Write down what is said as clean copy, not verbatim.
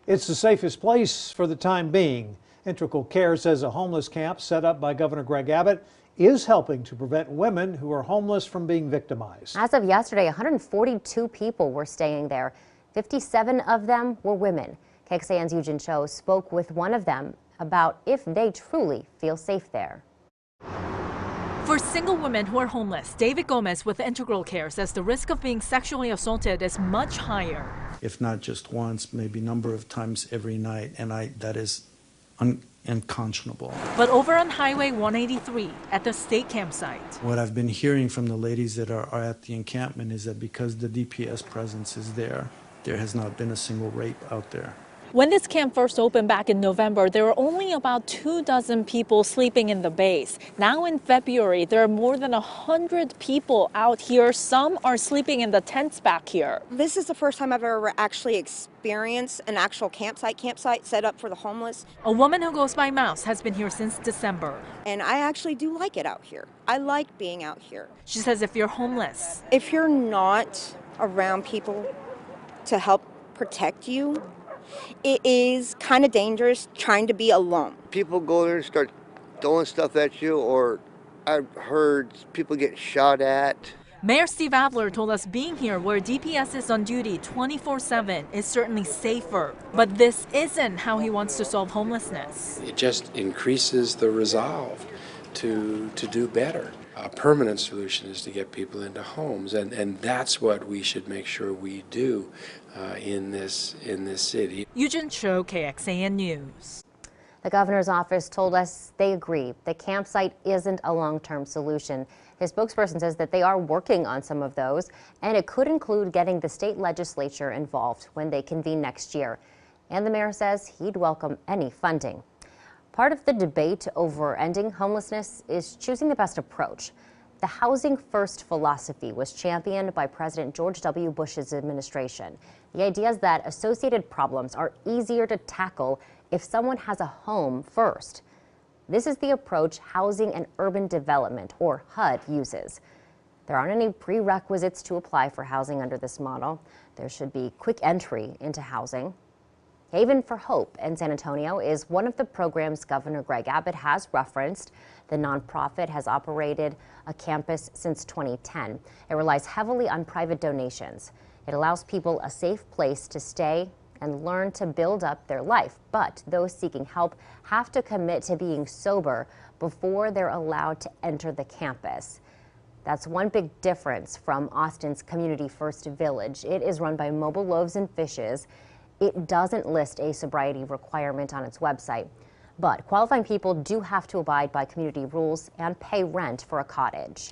It's the safest place for the time being. Integral Care says a homeless camp set up by Governor Greg Abbott is helping to prevent women who are homeless from being victimized. As of yesterday, 142 people were staying there. 57 of them were women. KXAN's Yoojin Cho spoke with one of them about if they truly feel safe there. For single women who are homeless, David Gomez with Integral Care says the risk of being sexually assaulted is much higher. If not just once, maybe a number of times every night, and that is unconscionable. But over on Highway 183 at the state campsite. What I've been hearing from the ladies that are at the encampment is that because the DPS presence is there has not been a single rape out there. When this camp first opened back in November, there were only about 24 people sleeping in the base. Now in February, there are more than 100 people out here. Some are sleeping in the tents back here. This is the first time I've ever actually experienced an actual campsite set up for the homeless. A woman who goes by Mouse has been here since December. And I actually do like it out here. I like being out here. She says if you're homeless, if you're not around people to help protect you, it is kind of dangerous trying to be alone. People go there and start throwing stuff at you, or I've heard people get shot at. Mayor Steve Adler told us being here where DPS is on duty 24/7 is certainly safer. But this isn't how he wants to solve homelessness. It just increases the resolve to do better. A permanent solution is to get people into homes, and that's what we should make sure we do in this city. Yoojin Cho, KXAN News. The governor's office told us they agree the campsite isn't a long-term solution. His spokesperson says that they are working on some of those, and it could include getting the state legislature involved when they convene next year. And the mayor says he'd welcome any funding. Part of the debate over ending homelessness is choosing the best approach. The housing first philosophy was championed by President George W. Bush's administration. The idea is that associated problems are easier to tackle if someone has a home first. This is the approach Housing and Urban Development, or HUD, uses. There aren't any prerequisites to apply for housing under this model. There should be quick entry into housing. Haven for Hope in San Antonio is one of the programs Governor Greg Abbott has referenced. The nonprofit has operated a campus since 2010. It relies heavily on private donations. It allows people a safe place to stay and learn to build up their life. But those seeking help have to commit to being sober before they're allowed to enter the campus. That's one big difference from Austin's Community First Village. It is run by Mobile Loaves and Fishes. It doesn't list a sobriety requirement on its website, but qualifying people do have to abide by community rules and pay rent for a cottage.